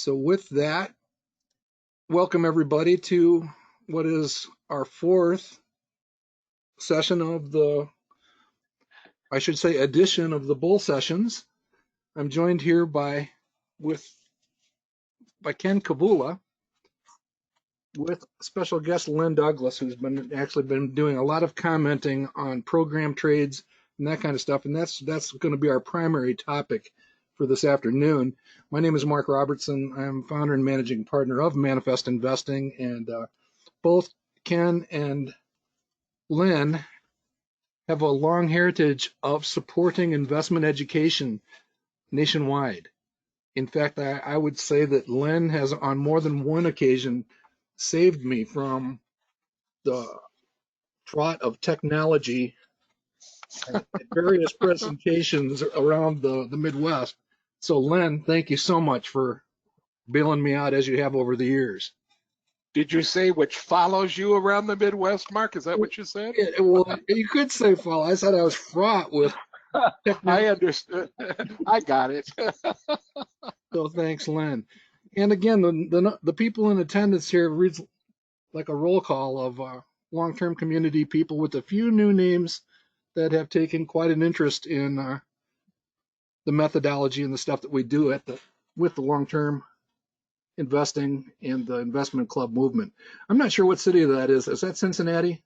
So with that, welcome everybody to what is our fourth session of edition of the Bull Sessions. I'm joined here by Ken Kavula, with special guest Len Douglass, who's been doing a lot of commenting on program trades and that kind of stuff, and that's going to be our primary topic for this afternoon. My name is Mark Robertson. I'm founder and managing partner of Manifest Investing, and both Ken and Len have a long heritage of supporting investment education nationwide. In fact, I would say that Len has on more than one occasion saved me from the trot of technology at various presentations around the Midwest. So Len, thank you so much for bailing me out as you have over the years. Did you say which follows you around the Midwest, Mark? Is that what you said? Well, you could say follow. I said I was fraught with technology. I understood. I got it. So thanks, Len. And again, the people in attendance here reads like a roll call of long-term community people with a few new names that have taken quite an interest in the methodology and the stuff that we do with the long-term investing and the investment club movement. I'm not sure what city that is. Is that Cincinnati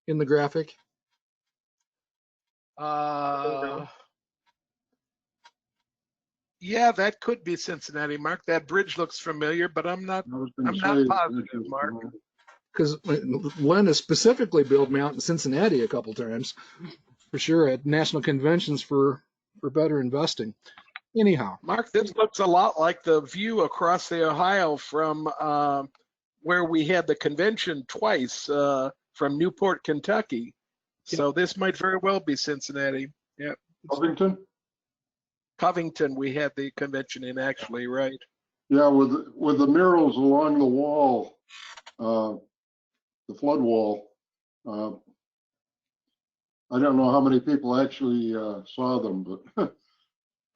in the graphic? Yeah, that could be Cincinnati, Mark. That bridge looks familiar, but I'm not positive, Mark. Because Len has specifically billed me out in Cincinnati a couple times, for sure, at national conventions for better investing. Anyhow, Mark, this looks a lot like the view across the Ohio from where we had the convention twice from Newport, Kentucky. So this might very well be Cincinnati. Yeah. Covington, we had the convention in, actually, right? Yeah, with the murals along the wall, the flood wall. I don't know how many people actually saw them, but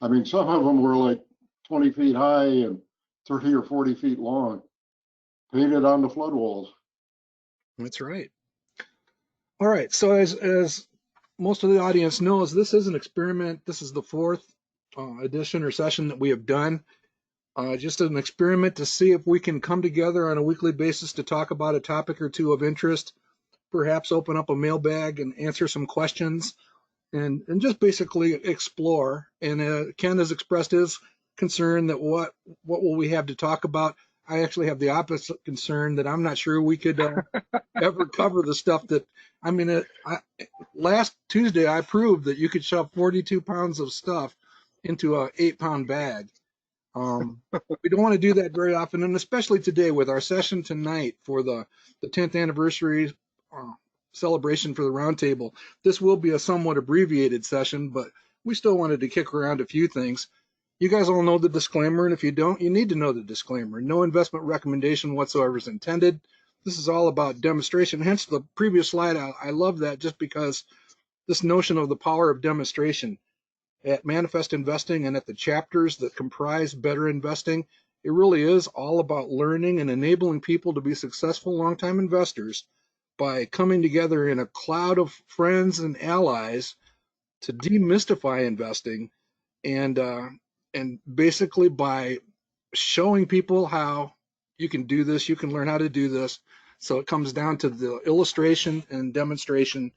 I mean, some of them were like 20 feet high and 30 or 40 feet long, painted on the flood walls. That's right. All right. So as most of the audience knows, this is an experiment. This is the fourth edition or session that we have done. Just an experiment to see if we can come together on a weekly basis to talk about a topic or two of interest, perhaps open up a mailbag and answer some questions, and just basically explore. And Ken has expressed his concern that what will we have to talk about. I actually have the opposite concern that I'm not sure we could ever cover the stuff that, I mean, last Tuesday I proved that you could shove 42 pounds of stuff into a 8-pound bag. We don't want to do that very often, and especially today with our session tonight for the 10th anniversary celebration for the roundtable. This will be a somewhat abbreviated session, but we still wanted to kick around a few things. You guys all know the disclaimer, and if you don't, you need to know the disclaimer. No investment recommendation whatsoever is intended. This is all about demonstration. Hence the previous slide. I love that just because this notion of the power of demonstration. At Manifest Investing and at the chapters that comprise Better Investing, it really is all about learning and enabling people to be successful long-time investors by coming together in a cloud of friends and allies to demystify investing, and basically by showing people how you can do this, you can learn how to do this. So it comes down to the illustration and demonstration,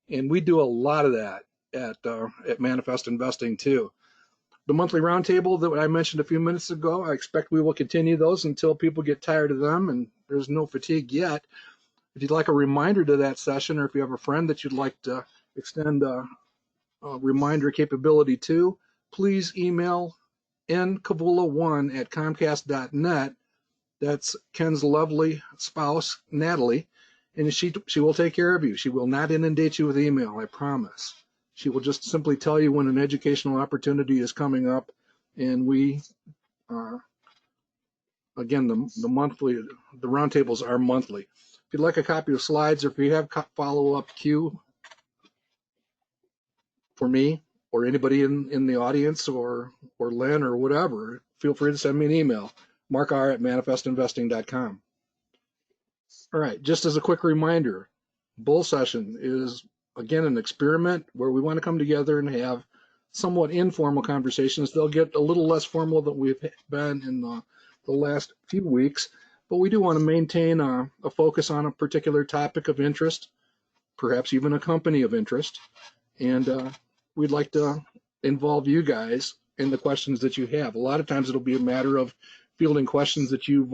and we do a lot of that at Manifest Investing too. The monthly roundtable that I mentioned a few minutes ago, I expect we will continue those until people get tired of them, and there's no fatigue yet. If you'd like a reminder to that session, or if you have a friend that you'd like to extend a reminder capability to, please email nkavula1@comcast.net. That's Ken's lovely spouse, Natalie, and she will take care of you. She will not inundate you with email, I promise. She will just simply tell you when an educational opportunity is coming up, and we, again, the roundtables are monthly. If you'd like a copy of slides, or if you have follow-up Q for me or anybody in the audience, or Len or whatever, feel free to send me an email, markr@manifestinvesting.com. All right, just as a quick reminder, Bull Session is, again, an experiment where we want to come together and have somewhat informal conversations. They'll get a little less formal than we've been in the last few weeks, but we do want to maintain a focus on a particular topic of interest, perhaps even a company of interest, and we'd like to involve you guys in the questions that you have. A lot of times it'll be a matter of fielding questions that you've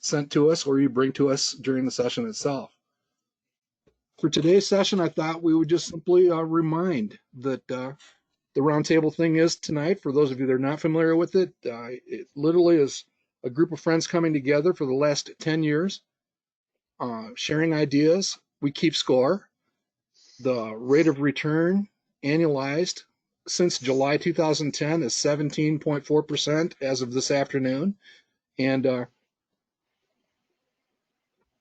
sent to us or you bring to us during the session itself. For today's session, I thought we would just simply remind that the roundtable thing is tonight. For those of you that are not familiar with it, it literally is a group of friends coming together for the last 10 years, sharing ideas. We keep score. The rate of return annualized since July 2010 is 17.4% as of this afternoon. And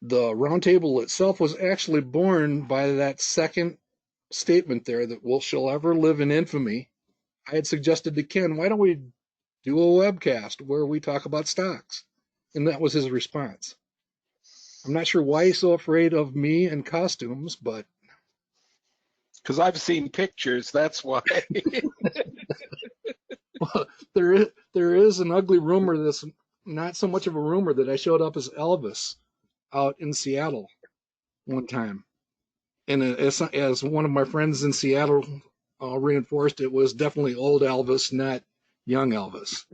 the roundtable itself was actually born by that second statement there that shall ever live in infamy. I had suggested to Ken, why don't we do a webcast where we talk about stocks? And that was his response. I'm not sure why he's so afraid of me and costumes, but because I've seen pictures, that's why. well, there is an ugly rumor that's not so much of a rumor that I showed up as Elvis out in Seattle one time. And as one of my friends in Seattle reinforced, it was definitely old Elvis, not young Elvis.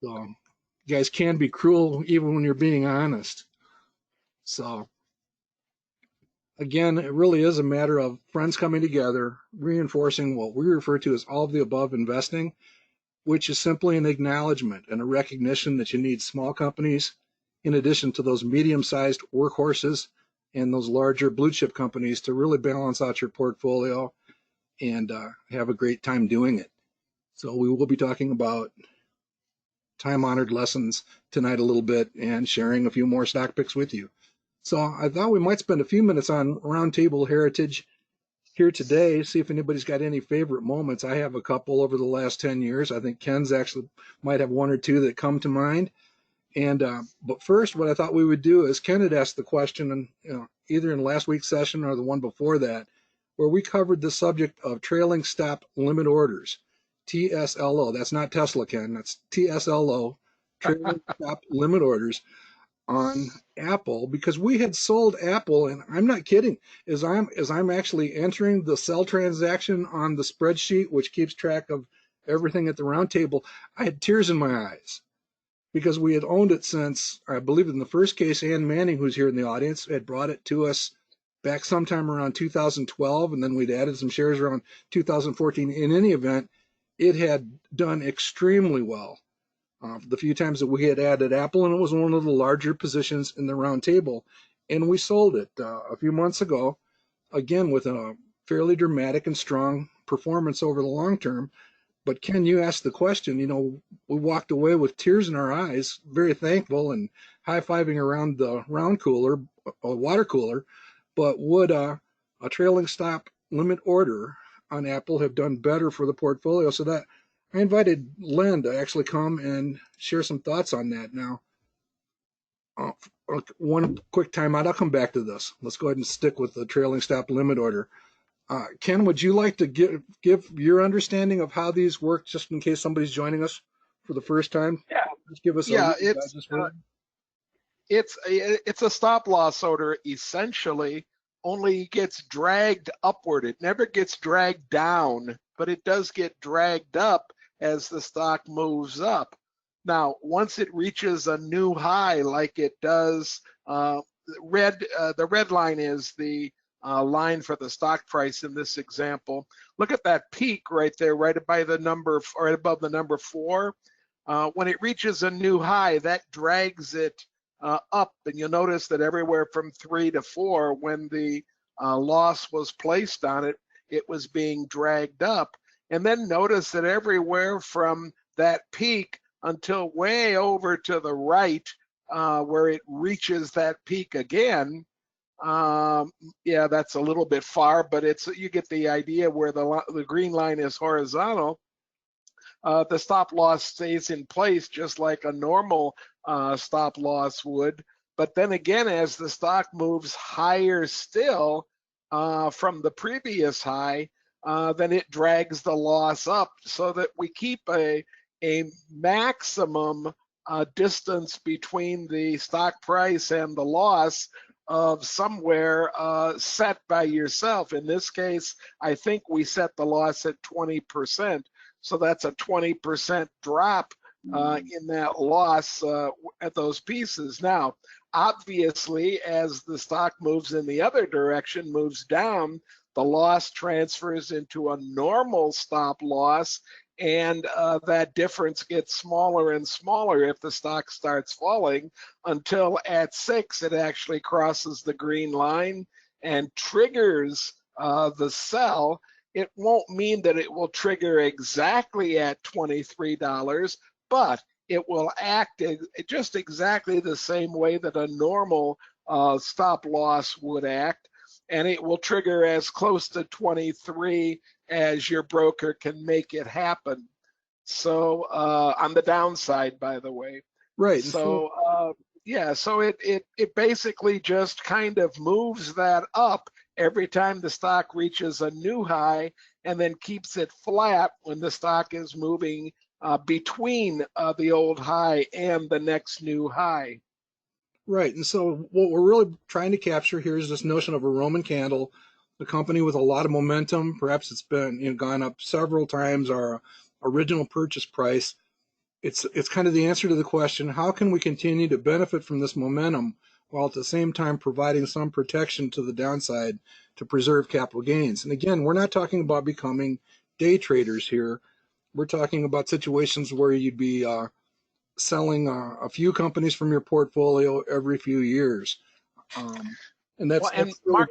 So you guys can be cruel even when you're being honest. So again, it really is a matter of friends coming together, reinforcing what we refer to as all of the above investing, which is simply an acknowledgement and a recognition that you need small companies in addition to those medium-sized workhorses and those larger blue chip companies to really balance out your portfolio and have a great time doing it. So we will be talking about time-honored lessons tonight a little bit and sharing a few more stock picks with you. So I thought we might spend a few minutes on roundtable heritage here today, see if anybody's got any favorite moments. I have a couple over the last 10 years. I think Ken's actually might have one or two that come to mind. And but first, what I thought we would do is Ken had asked the question, and either in last week's session or the one before that, where we covered the subject of trailing stop limit orders, TSLO. That's not Tesla, Ken. That's TSLO, trailing stop limit orders on Apple, because we had sold Apple, and I'm not kidding. As I'm actually entering the sell transaction on the spreadsheet, which keeps track of everything at the round table, I had tears in my eyes, because we had owned it since, I believe in the first case, Ann Manning, who's here in the audience, had brought it to us back sometime around 2012, and then we'd added some shares around 2014. In any event, it had done extremely well the few times that we had added Apple, and it was one of the larger positions in the round table. And we sold it a few months ago, again, with a fairly dramatic and strong performance over the long term. But Ken, you asked the question, we walked away with tears in our eyes, very thankful and high-fiving around the round cooler, a water cooler. But would a trailing stop limit order on Apple have done better for the portfolio? So that I invited Len to actually come and share some thoughts on that. Now, one quick timeout. I'll come back to this. Let's go ahead and stick with the trailing stop limit order. Ken, would you like to give your understanding of how these work, just in case somebody's joining us for the first time? Yeah, just give us it's a stop loss order essentially, only gets dragged upward. It never gets dragged down, but it does get dragged up as the stock moves up. Now, once it reaches a new high, like it does, the red line is the line for the stock price in this example. Look at that peak right there, right by the number, right above the number 4. When it reaches a new high, that drags it up, and you'll notice that everywhere from 3 to 4, when the loss was placed on it, it was being dragged up. And then notice that everywhere from that peak until way over to the right, where it reaches that peak again, yeah, that's a little bit far, but you get the idea where the green line is horizontal. the stop loss stays in place just like a normal stop loss would. But then again, as the stock moves higher still from the previous high, then it drags the loss up so that we keep a maximum distance between the stock price and the loss of somewhere set by yourself. In this case, I think we set the loss at 20%. So that's a 20% drop in that loss at those pieces. Now, obviously, as the stock moves in the other direction, moves down, the loss transfers into a normal stop loss, and that difference gets smaller and smaller if the stock starts falling, until at 6 it actually crosses the green line and triggers the sell. It won't mean that it will trigger exactly at $23, but it will act just exactly the same way that a normal stop loss would act, and it will trigger as close to 23 as your broker can make it happen. So on the downside, by the way. Right. So yeah, so it basically just kind of moves that up every time the stock reaches a new high, and then keeps it flat when the stock is moving between the old high and the next new high. Right. And so what we're really trying to capture here is this notion of a Roman candle, a company with a lot of momentum. Perhaps it's been gone up several times our original purchase price. It's kind of the answer to the question, how can we continue to benefit from this momentum while at the same time providing some protection to the downside to preserve capital gains? And again, we're not talking about becoming day traders here. We're talking about situations where you'd be selling a few companies from your portfolio every few years. And Well, and that's really, Mark,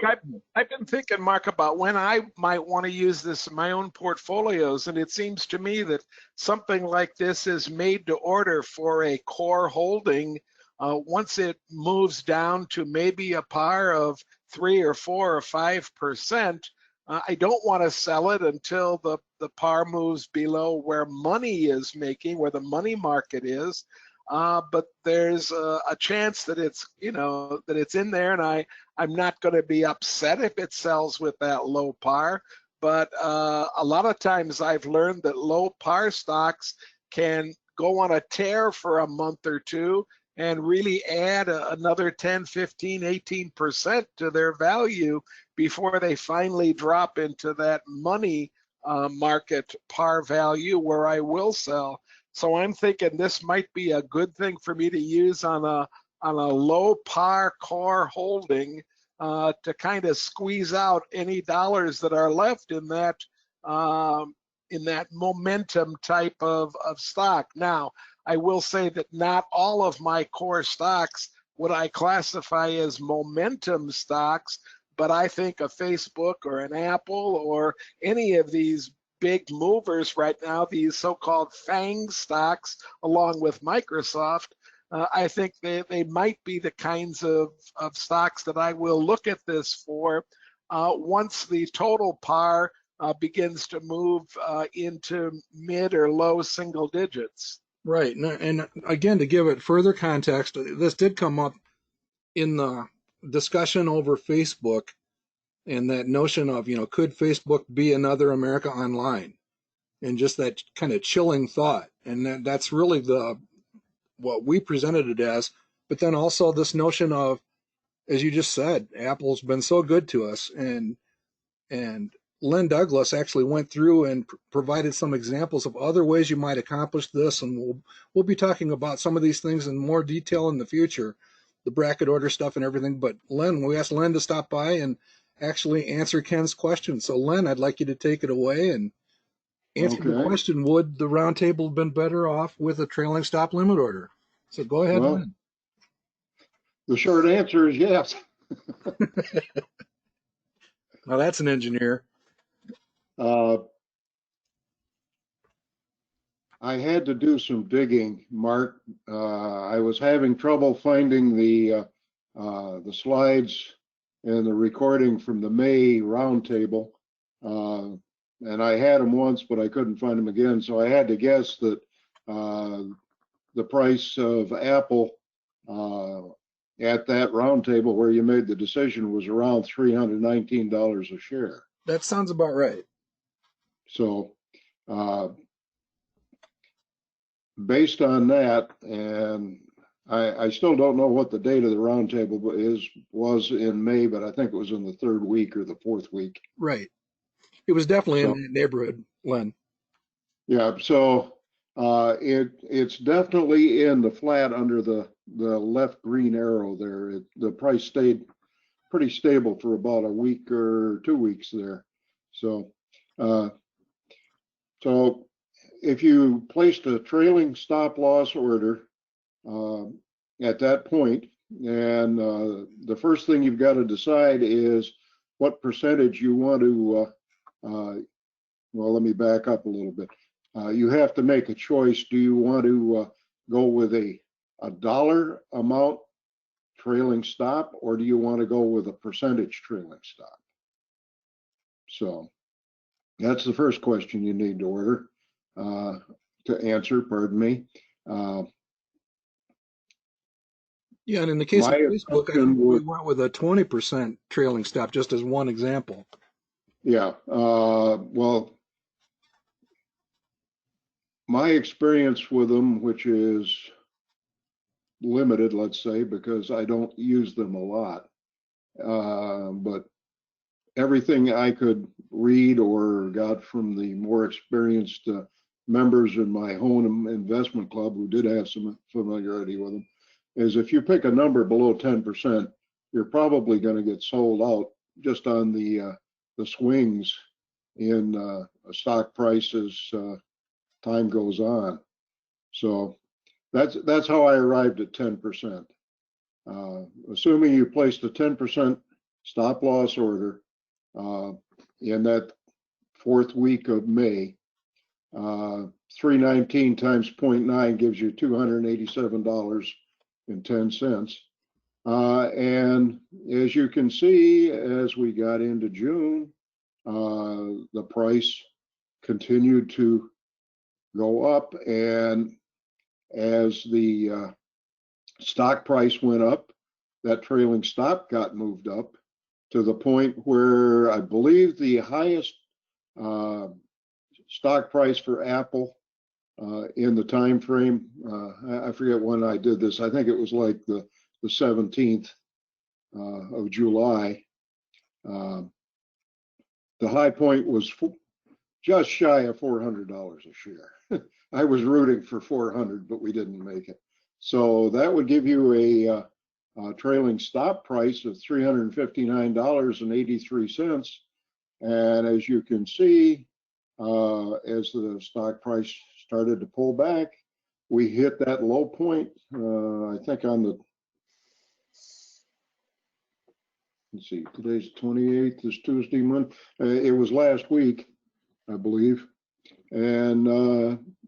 I've been thinking, Mark, about when I might want to use this in my own portfolios, and it seems to me that something like this is made to order for a core holding. Once it moves down to maybe a par of 3 or 4 or 5%, I don't want to sell it until the par moves below where money is making, where the money market is. But there's a chance that it's that it's in there, and I'm not going to be upset if it sells with that low par. But a lot of times I've learned that low par stocks can go on a tear for a month or two and really add another 10, 15, 18% to their value before they finally drop into that money market par value where I will sell. So I'm thinking this might be a good thing for me to use on a low par core holding to kind of squeeze out any dollars that are left in that momentum type of stock. Now, I will say that not all of my core stocks would I classify as momentum stocks, but I think a Facebook or an Apple or any of these big movers right now, these so-called FANG stocks, along with Microsoft, I think they might be the kinds of stocks that I will look at this for once the total par begins to move into mid or low single digits. right. And again, to give it further context, this did come up in the discussion over Facebook, and that notion of, could Facebook be another America Online? And just that kind of chilling thought. And that's really what we presented it as. But then also this notion of, as you just said, Apple's been so good to us, and Len Douglass actually went through and provided some examples of other ways you might accomplish this, and we'll be talking about some of these things in more detail in the future, the bracket order stuff and everything. But we asked Len to stop by and actually answer Ken's question. So Len, I'd like you to take it away and answer the question, would the round table have been better off with a trailing stop limit order? So go ahead, Well, Len. the short answer is yes. Now that's an engineer. I had to do some digging, Mark. I was having trouble finding the slides and the recording from the May roundtable. and I had them once, but I couldn't find them again. So I had to guess that the price of Apple at that roundtable where you made the decision was around $319 a share. That sounds about right. So based on that, and I still don't know what the date of the roundtable was in May, but I think it was in the third week or the fourth week. Right. It was definitely So, in that neighborhood, Len. yeah, so it's definitely in the flat under the left green arrow there. The price stayed pretty stable for about a week or 2 weeks there. So so if you placed a trailing stop loss order at that point, and the first thing you've got to decide is what percentage you want to, well, let me back up a little bit. You have to make a choice. Do you want to go with a dollar amount trailing stop, or do you want to go with a percentage trailing stop? So that's the first question you need to answer, pardon me. Yeah, and in the case of My Facebook, I think we went with a 20% trailing stop, just as one example. Yeah, well, my experience with them, which is limited, let's say, because I don't use them a lot, but everything I could read or got from the more experienced members in my home investment club who did have some familiarity with them, is if you pick a number below 10%, you're probably going to get sold out just on the swings in stock prices time goes on. So that's how I arrived at 10%. Assuming you placed a 10% stop loss order in that fourth week of May, 319 times 0.9 gives you $287.10. And as you can see, as we got into June, the price continued to go up, and as the stock price went up, that trailing stop got moved up to the point where I believe the highest stock price for Apple in the time frame, I forget when I did this, I think it was like the 17th of July. The high point was just shy of $400 a share. I was rooting for 400, but we didn't make it. So that would give you a trailing stop price of $359.83. And as you can see, as the stock price started to pull back, we hit that low point, I think on the, let's see, today's 28th, is Tuesday, Monday. It was last week, I believe. And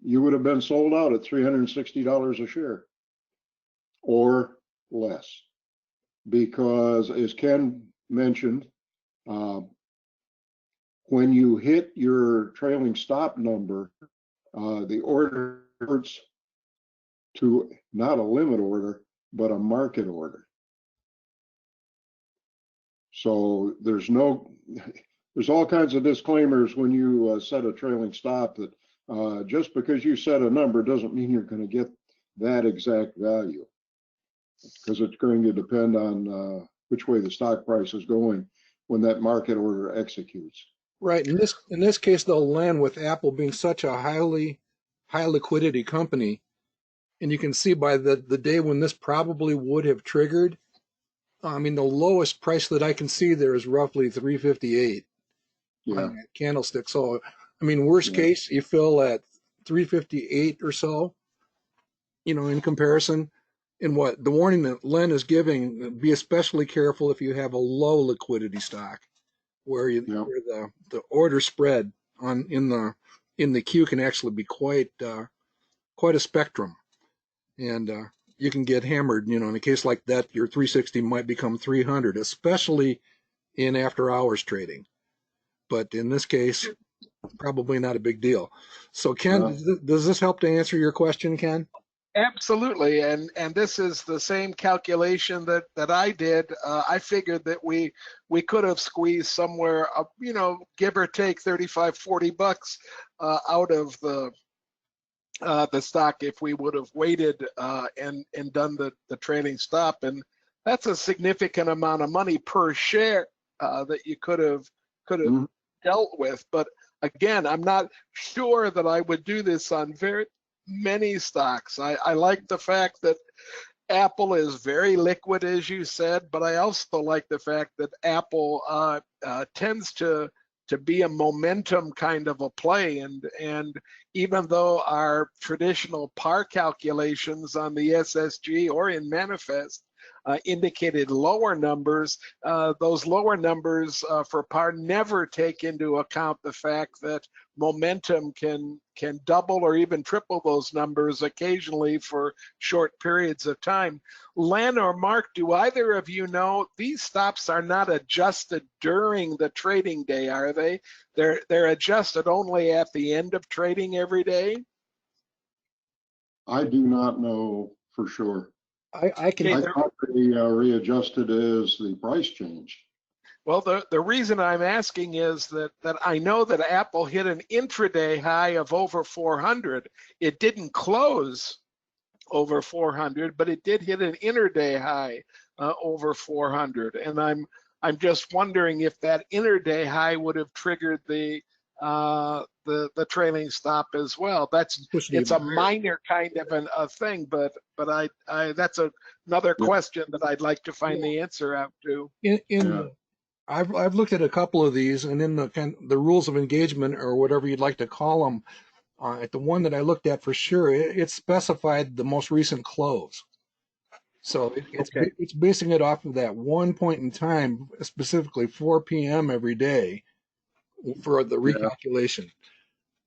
you would have been sold out at $360 a share or less. Because as Ken mentioned, when you hit your trailing stop number, the order converts to not a limit order, but a market order. So there's all kinds of disclaimers when you set a trailing stop that just because you set a number doesn't mean you're going to get that exact value, because it's going to depend on which way the stock price is going when that market order executes. Right. In this case, though, Len, with Apple being such a high liquidity company, and you can see by the day when this probably would have triggered, I mean, the lowest price that I can see there is roughly 358 on that candlestick. So, I mean, worst case, you fill at 358 or so, in comparison. And what the warning that Len is giving, be especially careful if you have a low liquidity stock, where the order spread in the queue can actually be quite a spectrum, and you can get hammered. In a case like that, your 360 might become 300, especially in after hours trading. But in this case, probably not a big deal. So Ken, Yeah. does this help to answer your question, Ken? Absolutely, and this is the same calculation that I did. I figured that we could have squeezed somewhere, give or take 35, 40 bucks out of the stock if we would have waited and done the trailing stop, and that's a significant amount of money per share that you could have Mhm. dealt with. But again, I'm not sure that I would do this on very many stocks. I like the fact that Apple is very liquid, as you said, but I also like the fact that Apple tends to be a momentum kind of a play, and even though our traditional par calculations on the SSG or in Manifest indicated lower numbers, those lower numbers for par never take into account the fact that momentum can double or even triple those numbers occasionally for short periods of time. Len or Mark, do either of you know these stops are not adjusted during the trading day, are they? They're adjusted only at the end of trading every day? I do not know for sure. I can. Okay, I thought they readjusted as the price changed. well, the reason I'm asking is that I know that Apple hit an intraday high of over 400. It didn't close over 400, but it did hit an interday high over 400. And I'm just wondering if that interday high would have triggered the trailing stop as well. Push it It's even a higher. minor kind of a thing, but I that's another Yeah. question that I'd like to find the answer out to. Yeah. I've looked at a couple of these, and in the rules of engagement or whatever you'd like to call them, at the one that I looked at for sure, it specified the most recent close. So Okay. it's basing it off of that one point in time, specifically 4 p.m. every day for the Yeah. recalculation.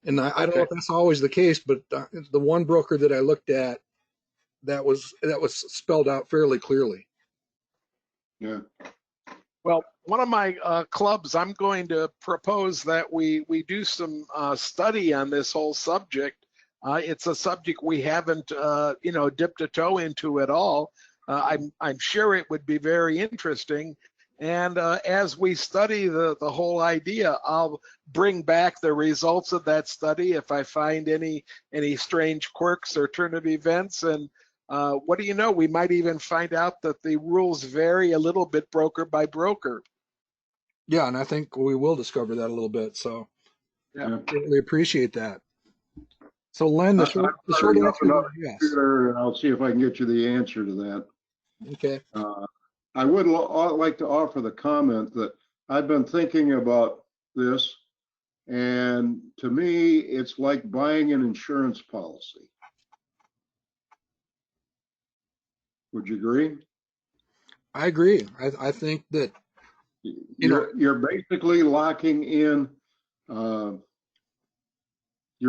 And I don't know Okay. if that's always the case, but the one broker that I looked at, that was spelled out fairly clearly. Yeah. Well, one of my clubs, I'm going to propose that we do some study on this whole subject. It's a subject we haven't, dipped a toe into at all. I'm sure it would be very interesting. And as we study the whole idea, I'll bring back the results of that study if I find any strange quirks or turn of events. And what do you know? We might even find out that the rules vary a little bit broker by broker. Yeah, and I think we will discover that a little bit. So Yeah. Yeah. really appreciate that. So Len, the short I'll answer open up is yes. computer and I'll see if I can get you the answer to that. Okay. I would like to offer the comment that I've been thinking about this, and to me, it's like buying an insurance policy. Would you agree? I agree. I think that You're basically locking in your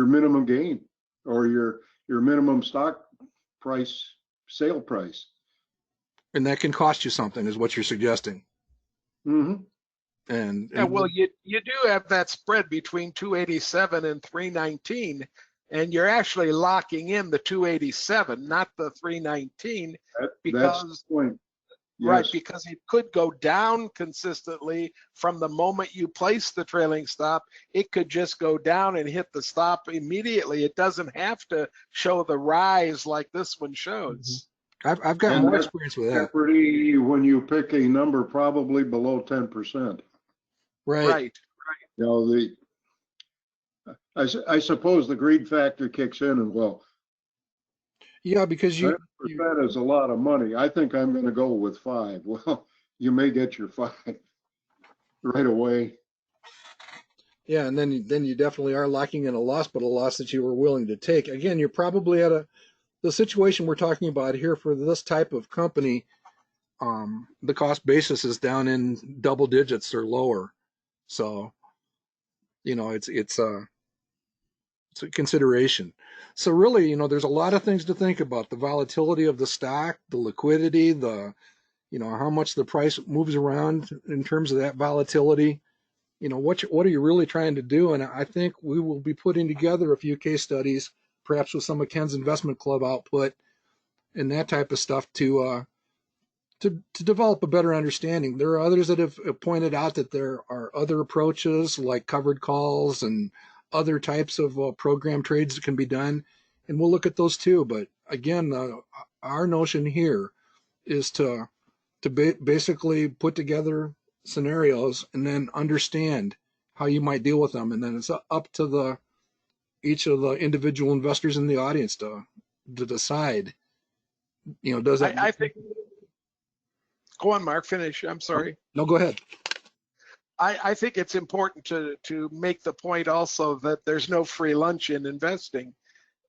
minimum gain or your minimum stock price, sale price. and that can cost you something, is what you're suggesting. Mm-hmm. And Yeah, well, you do have that spread between 287 and 319, and you're actually locking in the 287, not the 319, That's because the point. right, Yes. because it could go down consistently from the moment you place the trailing stop. It could just go down and hit the stop immediately. It doesn't have to show the rise like this one shows. I've got And more that's experience with that. pretty when you pick a number probably below 10%. Right. Right. You know, I suppose the greed factor kicks in and well, Yeah, because you 10% is a lot of money. I think I'm going to go with 5. Well, you may get your 5 right away. yeah, and then you definitely are locking in a loss, but a loss that you were willing to take. Again, you're probably at the situation we're talking about here for this type of company. The cost basis is down in double digits or lower, so it's a consideration. So really, there's a lot of things to think about: the volatility of the stock, the liquidity, how much the price moves around in terms of that volatility. what are you really trying to do? And I think we will be putting together a few case studies, perhaps with some of Ken's investment club output and that type of stuff to develop a better understanding. There are others that have pointed out that there are other approaches like covered calls and other types of program trades that can be done, and we'll look at those too. But again, our notion here is to basically put together scenarios and then understand how you might deal with them, and then it's up to each of the individual investors in the audience to decide. Does it? I think. Go on, Mark. Finish. I'm sorry. No, go ahead. I think it's important to make the point also that there's no free lunch in investing,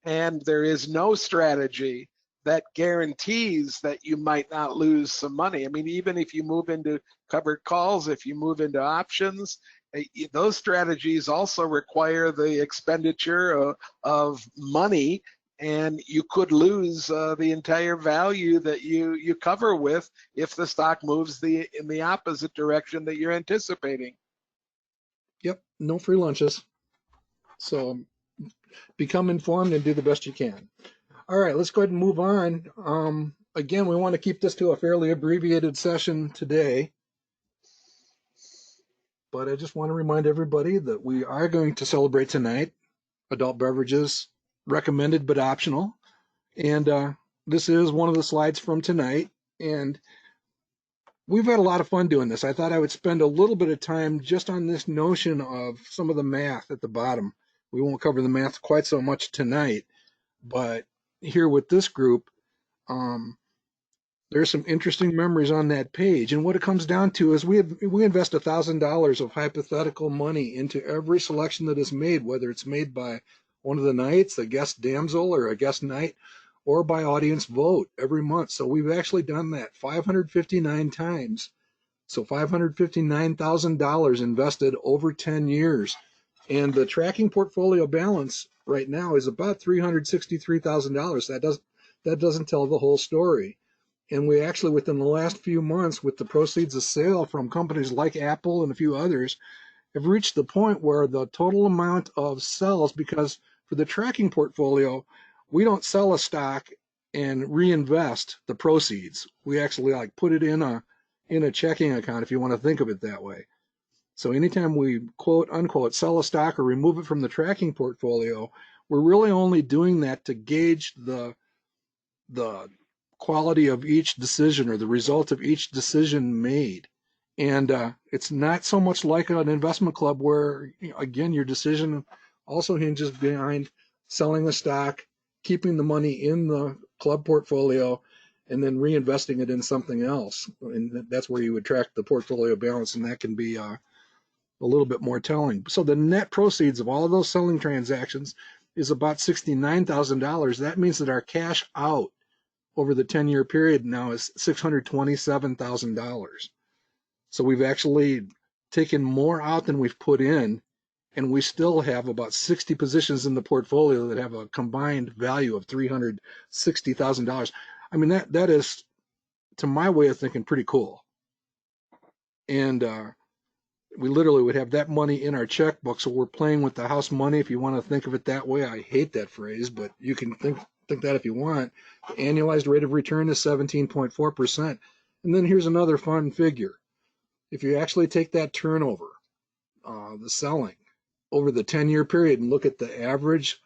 and there is no strategy that guarantees that you might not lose some money. I mean, even if you move into covered calls, if you move into options, those strategies also require the expenditure of money, and you could lose the entire value that you cover with if the stock moves in the opposite direction that you're anticipating. Yep, no free lunches. So become informed and do the best you can. All right, let's go ahead and move on. Again, we want to keep this to a fairly abbreviated session today. But I just want to remind everybody that we are going to celebrate tonight. Adult beverages recommended but optional. And this is one of the slides from tonight. And we've had a lot of fun doing this. I thought I would spend a little bit of time just on this notion of some of the math at the bottom. We won't cover the math quite so much tonight, but here with this group, there's some interesting memories on that page. And what it comes down to is we invest $1,000 of hypothetical money into every selection that is made, whether it's made by one of the knights, a guest damsel, or a guest knight, or by audience vote every month. So we've actually done that 559 times. So $559,000 invested over 10 years. And the tracking portfolio balance right now is about $363,000. That doesn't tell the whole story. And we actually, within the last few months, with the proceeds of sale from companies like Apple and a few others, have reached the point where the total amount of sells, because for the tracking portfolio, we don't sell a stock and reinvest the proceeds. We actually put it in a checking account, if you want to think of it that way. So anytime we quote unquote sell a stock or remove it from the tracking portfolio, we're really only doing that to gauge the quality of each decision or the result of each decision made. And it's not so much like an investment club where, again, your decision also hinges behind selling the stock, keeping the money in the club portfolio, and then reinvesting it in something else. And that's where you would track the portfolio balance, and that can be a little bit more telling. So the net proceeds of all of those selling transactions is about $69,000. That means that our cash out over the 10-year period now is $627,000. So we've actually taken more out than we've put in, and we still have about 60 positions in the portfolio that have a combined value of $360,000. I mean, that is, to my way of thinking, pretty cool. And we literally would have that money in our checkbook, so we're playing with the house money, if you want to think of it that way. I hate that phrase, but you can think that if you want. The annualized rate of return is 17.4%. And then here's another fun figure. If you actually take that turnover, the selling, over the 10-year period and look at the average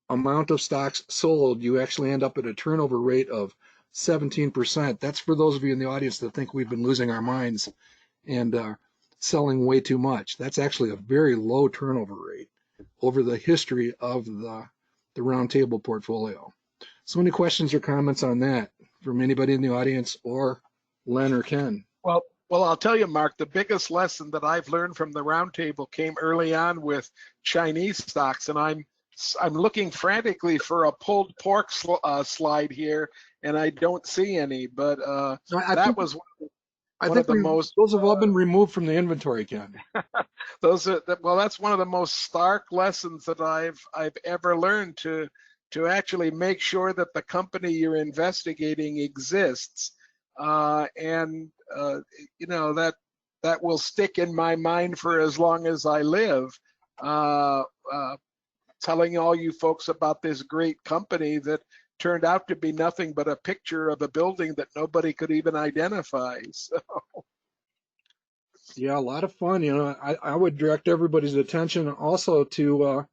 amount of stocks sold, you actually end up at a turnover rate of 17%. That's for those of you in the audience that think we've been losing our minds and selling way too much. That's actually a very low turnover rate over the history of the roundtable portfolio. So any questions or comments on that from anybody in the audience or Len or Ken? Well, I'll tell you, Mark, the biggest lesson that I've learned from the roundtable came early on with Chinese stocks, and I'm looking frantically for a pulled pork slide here, and I don't see any. But that was one of the most. Those have all been removed from the inventory, Ken. That's one of the most stark lessons that I've ever learned, to actually make sure that the company you're investigating exists. That that will stick in my mind for as long as I live. Telling all you folks about this great company that turned out to be nothing but a picture of a building that nobody could even identify. So. Yeah, a lot of fun. I would direct everybody's attention also to,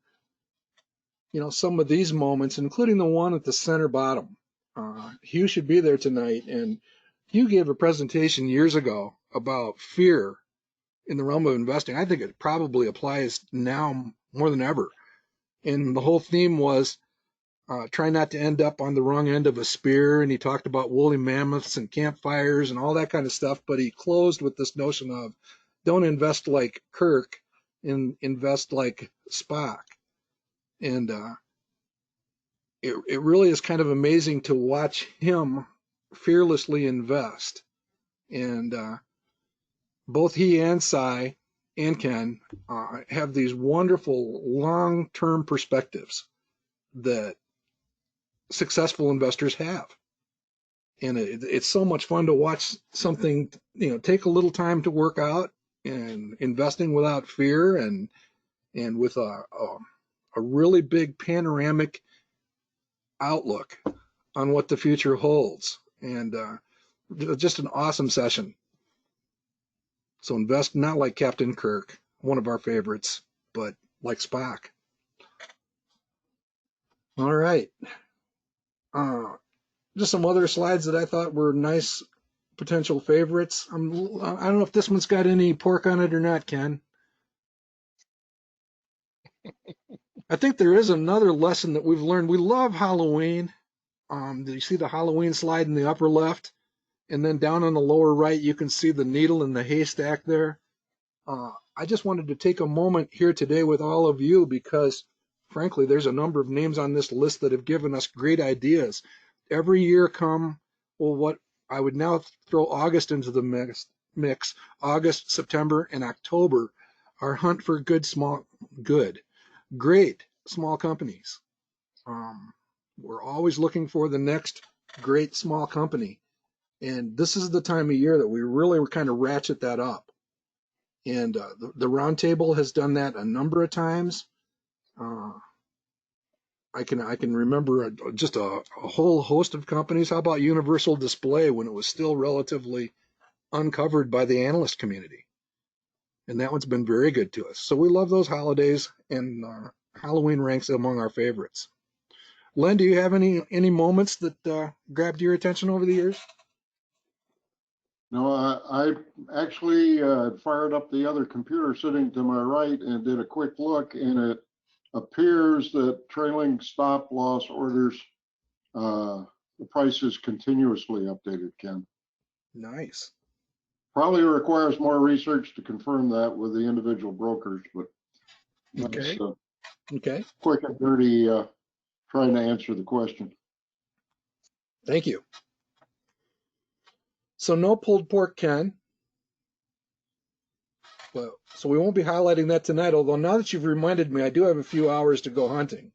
some of these moments, including the one at the center bottom. Hugh should be there tonight. And Hugh gave a presentation years ago about fear in the realm of investing. I think it probably applies now more than ever. And the whole theme was try not to end up on the wrong end of a spear. And he talked about woolly mammoths and campfires and all that kind of stuff. But he closed with this notion of don't invest like Kirk, invest like Spock. And it really is kind of amazing to watch him fearlessly invest. And both he and Cy and Ken have these wonderful long-term perspectives that successful investors have. And it's so much fun to watch something, take a little time to work out, and investing without fear and with a really big panoramic outlook on what the future holds. And just an awesome session. So invest not like Captain Kirk, one of our favorites, but like Spock. All right. Just some other slides that I thought were nice potential favorites. I don't know if this one's got any pork on it or not, Ken. I think there is another lesson that we've learned. We love Halloween. Do you see the Halloween slide in the upper left? And then down on the lower right, you can see the needle in the haystack there. I just wanted to take a moment here today with all of you because, frankly, there's a number of names on this list that have given us great ideas. Every year what I would now throw August into the mix. August, September, and October, our hunt for great small companies. We're always looking for the next great small company. And this is the time of year that we really kind of ratchet that up. And the roundtable has done that a number of times. I can remember just a whole host of companies. How about Universal Display when it was still relatively uncovered by the analyst community? And that one's been very good to us. So we love those holidays, and Halloween ranks among our favorites. Len, do you have any moments that grabbed your attention over the years? No, I actually fired up the other computer sitting to my right and did a quick look, and it appears that trailing stop loss orders, the price is continuously updated, Ken. Nice. Probably requires more research to confirm that with the individual brokers, but Okay. Okay. Quick and dirty trying to answer the question. Thank you. So no pulled pork, Ken. Well, so we won't be highlighting that tonight, although now that you've reminded me, I do have a few hours to go hunting.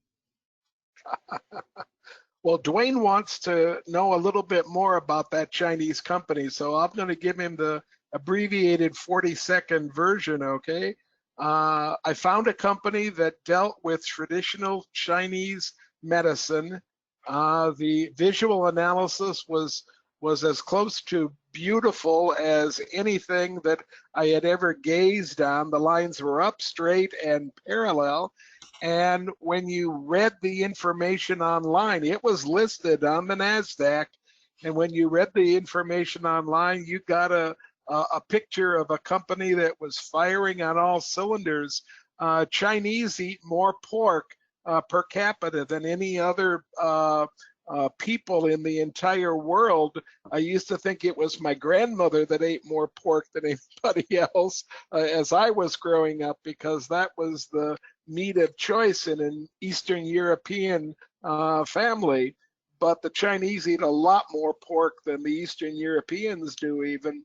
Well, Dwayne wants to know a little bit more about that Chinese company, so I'm going to give him the abbreviated 40-second version, okay? I found a company that dealt with traditional Chinese medicine. The visual analysis was as close to beautiful as anything that I had ever gazed on. The lines were up, straight, and parallel. And when you read the information online, it was listed on the NASDAQ. And when you read the information online, you got a picture of a company that was firing on all cylinders. Chinese eat more pork per capita than any other people in the entire world. I used to think it was my grandmother that ate more pork than anybody else as I was growing up, because that was the meat of choice in an Eastern European family. But the Chinese eat a lot more pork than the Eastern Europeans do even.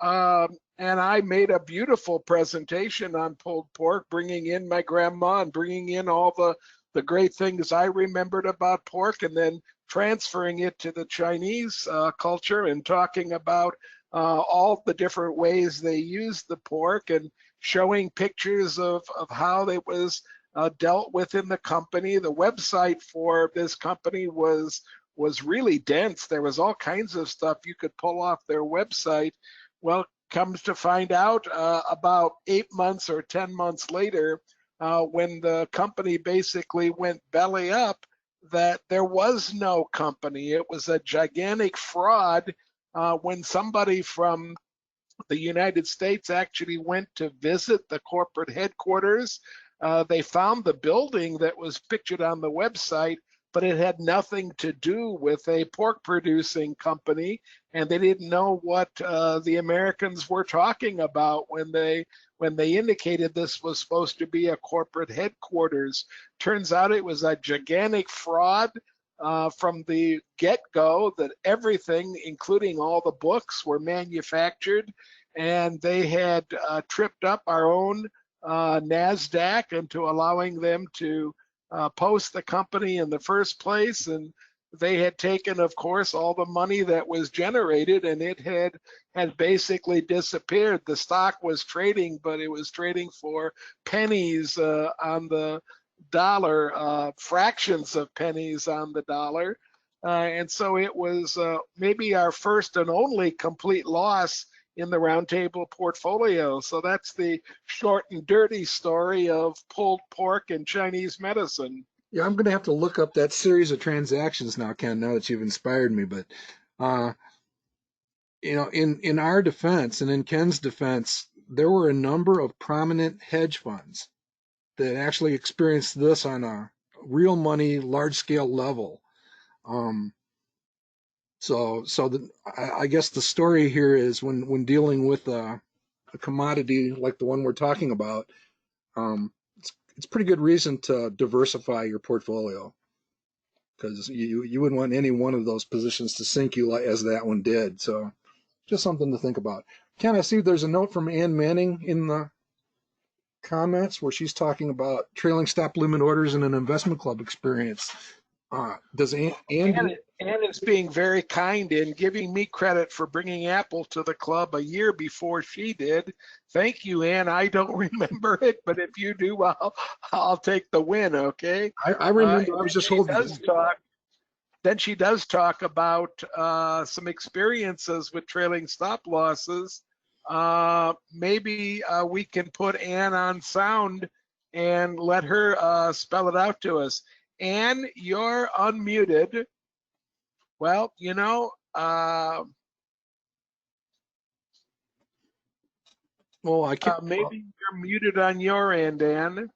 And I made a beautiful presentation on pulled pork, bringing in my grandma and bringing in all the great things I remembered about pork, and then transferring it to the Chinese culture and talking about all the different ways they used the pork and showing pictures of how it was dealt with in the company. The website for this company was really dense. There was all kinds of stuff you could pull off their website. Well, comes to find out about 8 months or 10 months later, when the company basically went belly up, that there was no company. It was a gigantic fraud. When somebody from the United States actually went to visit the corporate headquarters, they found the building that was pictured on the website, but it had nothing to do with a pork producing company, and they didn't know what the Americans were talking about when they indicated this was supposed to be a corporate headquarters. Turns out it was a gigantic fraud from the get-go, that everything, including all the books, were manufactured, and they had tripped up our own NASDAQ into allowing them to post the company in the first place. And they had taken, of course, all the money that was generated, and it had basically disappeared. The stock was trading, but it was trading for pennies on the dollar, fractions of pennies on the dollar. And so it was maybe our first and only complete loss in the roundtable portfolio. So that's the short and dirty story of pulled pork and Chinese medicine. Yeah, I'm going to have to look up that series of transactions now, Ken, now that you've inspired me. But, in our defense and in Ken's defense, there were a number of prominent hedge funds that actually experienced this on a real money, large scale level. I guess the story here is when dealing with a commodity like the one we're talking about, it's pretty good reason to diversify your portfolio, because you wouldn't want any one of those positions to sink you as that one did. So just something to think about. Ken, I see there's a note from Ann Manning in the comments where she's talking about trailing stop limit orders and an investment club experience. Does Ann is being very kind in giving me credit for bringing Apple to the club a year before she did. Thank you, Ann. I don't remember it, but if you do, I'll take the win. Okay. I remember. I was just holding. Then she does talk about some experiences with trailing stop losses. Maybe we can put Ann on sound and let her spell it out to us. Ann, you're unmuted. Well, I can't. Maybe you're muted on your end, Ann.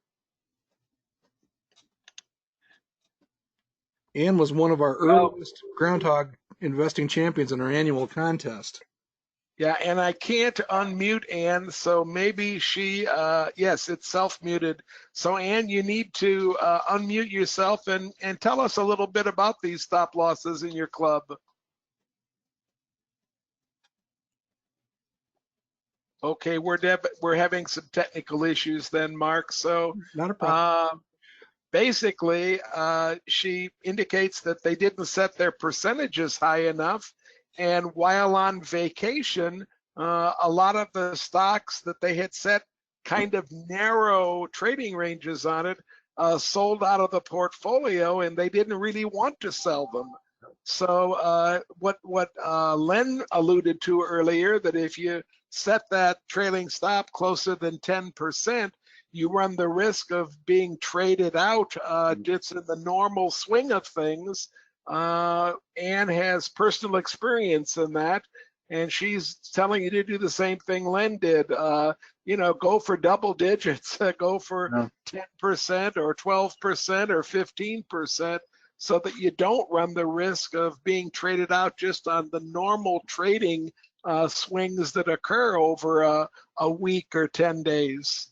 Ann was one of our earliest groundhog investing champions in our annual contest. Yeah, and I can't unmute Ann, so maybe she, yes, it's self-muted. So Ann, you need to unmute yourself and tell us a little bit about these stop losses in your club. Okay, we're having some technical issues then, Mark. So not a problem. Basically, she indicates that they didn't set their percentages high enough. And while on vacation, a lot of the stocks that they had set kind of narrow trading ranges on it sold out of the portfolio, and they didn't really want to sell them. So what Len alluded to earlier, that if you set that trailing stop closer than 10%, you run the risk of being traded out just in the normal swing of things. Ann has personal experience in that, and she's telling you to do the same thing Len did. Go for double digits, go for 10% or 12% or 15%, so that you don't run the risk of being traded out just on the normal trading swings that occur over a week or 10 days.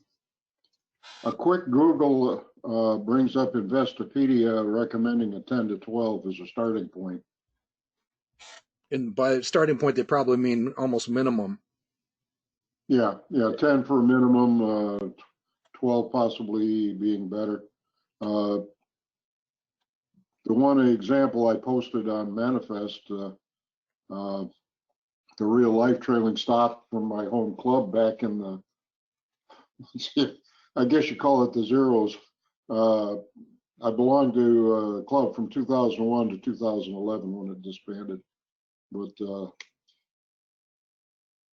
A quick Google brings up Investopedia recommending a 10 to 12 as a starting point. And by starting point, they probably mean almost minimum. Yeah, 10 for minimum, 12 possibly being better. The one example I posted on Manifest, the real life trailing stop from my home club back in the, I guess you call it the zeros. I belonged to a club from 2001 to 2011 when it disbanded. But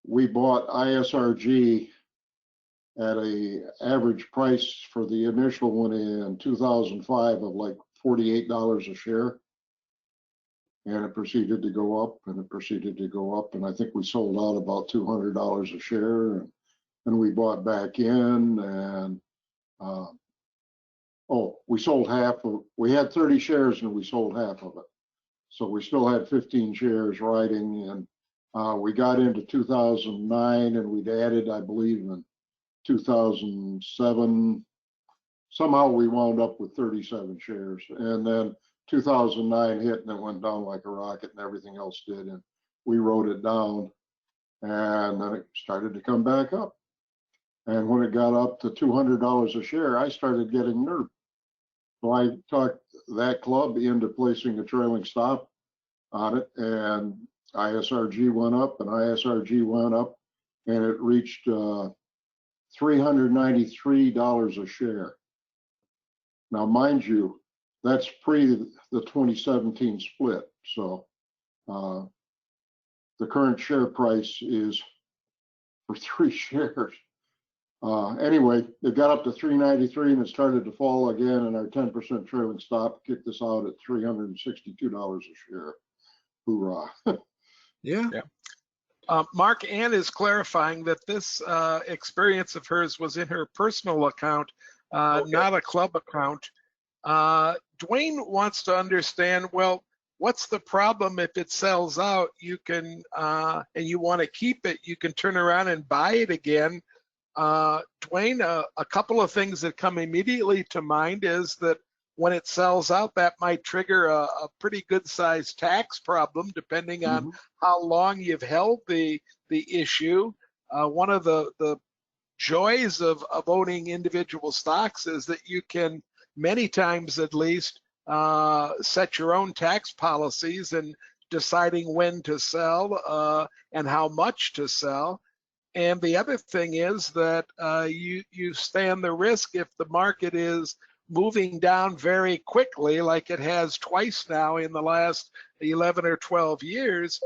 we bought ISRG at a average price for the initial one in 2005 of like $48 a share. And it proceeded to go up and it proceeded to go up. And I think we sold out about $200 a share. And we bought back in and, we sold half of, we had 30 shares and we sold half of it. So we still had 15 shares riding, and we got into 2009 and we'd added, I believe, in 2007. Somehow we wound up with 37 shares, and then 2009 hit and it went down like a rocket and everything else did. And we wrote it down and then it started to come back up. And when it got up to $200 a share, I started getting nervous. So I talked that club into placing a trailing stop on it, and ISRG went up and ISRG went up, and it reached $393 a share. Now, mind you, that's pre the 2017 split. So the current share price is for 3 shares. Anyway, it got up to 393 and it started to fall again, and our 10% trailing stop kicked us out at $362 a share. Hoorah. Yeah. Mark Ann is clarifying that this experience of hers was in her personal account, Okay. not a club account. Dwayne wants to understand, well, what's the problem if it sells out? You can, and you want to keep it, you can turn around and buy it again. Dwayne, a couple of things that come immediately to mind is that when it sells out, that might trigger a pretty good sized tax problem, depending on how long you've held the issue. One of the joys of owning individual stocks is that you can, many times at least, set your own tax policies and deciding when to sell and how much to sell. And the other thing is that you stand the risk if the market is moving down very quickly, like it has twice now in the last 11 or 12 years,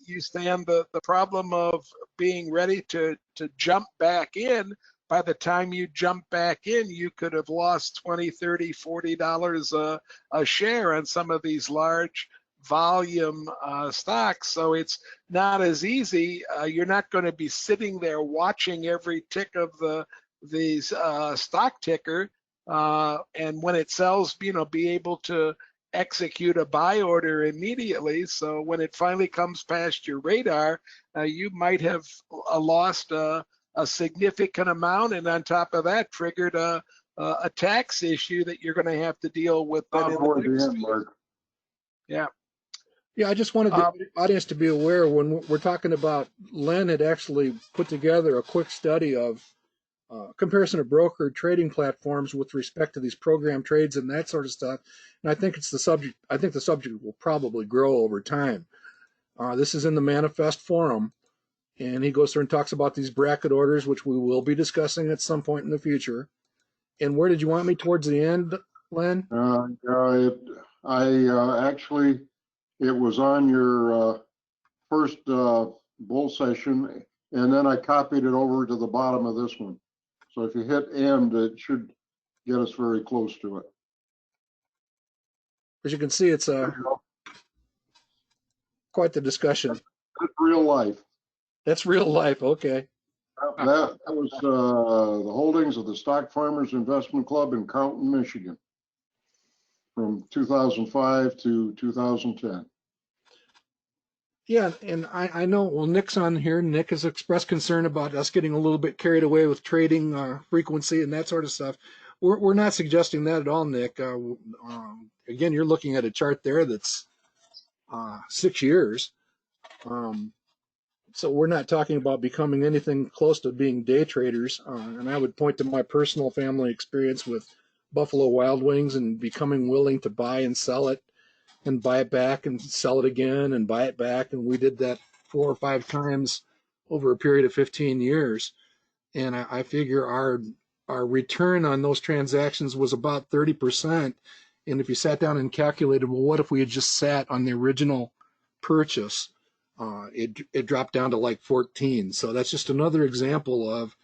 you stand the problem of being ready to jump back in. By the time you jump back in, you could have lost $20, $30, $40 a share on some of these large volume stocks. So it's not as easy. You're not going to be sitting there watching every tick of the stock ticker, and when it sells, be able to execute a buy order immediately. So when it finally comes past your radar, you might have lost a significant amount, and on top of that, triggered a tax issue that you're going to have to deal with. Yeah. Yeah, I just wanted the audience to be aware when we're talking about, Len had actually put together a quick study of comparison of broker trading platforms with respect to these program trades and that sort of stuff. And I think the subject will probably grow over time. This is in the manifest forum, and he goes through and talks about these bracket orders, which we will be discussing at some point in the future. And where did you want me towards the end, Len? Actually, it was on your first bull session, and then I copied it over to the bottom of this one. So if you hit end, it should get us very close to it. As you can see, it's quite the discussion. That's real life. That's real life. Okay. That was the holdings of the Stock Farmers Investment Club in Canton, Michigan, from 2005 to 2010. Yeah, and I know, well, Nick's on here. Nick has expressed concern about us getting a little bit carried away with trading frequency and that sort of stuff. We're not suggesting that at all, Nick. Again, you're looking at a chart there that's 6 years. So we're not talking about becoming anything close to being day traders. And I would point to my personal family experience with Buffalo Wild Wings and becoming willing to buy and sell it, and buy it back and sell it again and buy it back. And we did that 4 or 5 times over a period of 15 years. And I figure our return on those transactions was about 30%. And if you sat down and calculated, well, what if we had just sat on the original purchase? It dropped down to like 14. So that's just another example of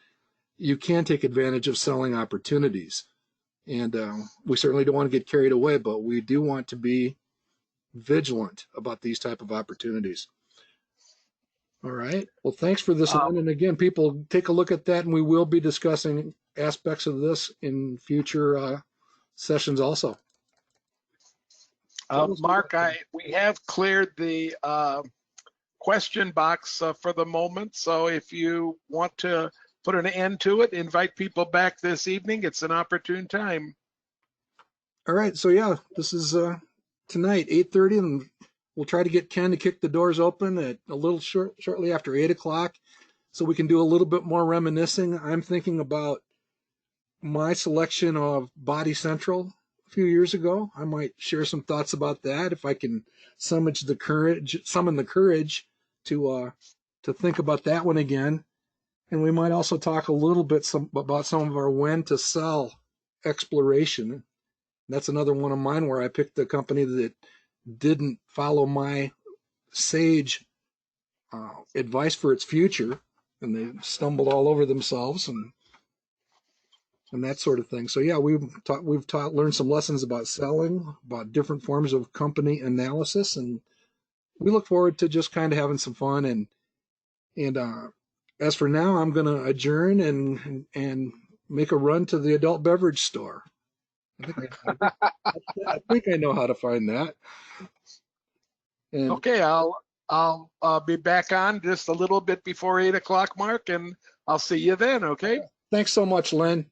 you can take advantage of selling opportunities. And we certainly don't want to get carried away, but we do want to be vigilant about these type of opportunities. All right. Well, thanks for this. And again, people take a look at that, and we will be discussing aspects of this in future sessions also. Mark, we have cleared the question box for the moment. So if you want to put an end to it, invite people back this evening. It's an opportune time. All right. So yeah, this is tonight, 8:30, and we'll try to get Ken to kick the doors open at a little shortly after 8 o'clock, so we can do a little bit more reminiscing. I'm thinking about my selection of Body Central a few years ago. I might share some thoughts about that if I can summon the courage to think about that one again. And we might also talk a little bit about some of our when to sell exploration. That's another one of mine where I picked a company that didn't follow my sage advice for its future, and they stumbled all over themselves and that sort of thing. So yeah, we've learned some lessons about selling, about different forms of company analysis, and we look forward to just kind of having some fun. And as for now, I'm going to adjourn and make a run to the adult beverage store. I think I know how to find that. And Okay, I'll be back on just a little bit before 8 o'clock, Mark, and I'll see you then. Okay. Thanks so much, Len.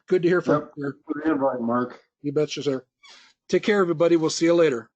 Good to hear from you. Yep. Good invite, Mark. You betcha, sir. Take care, everybody. We'll see you later.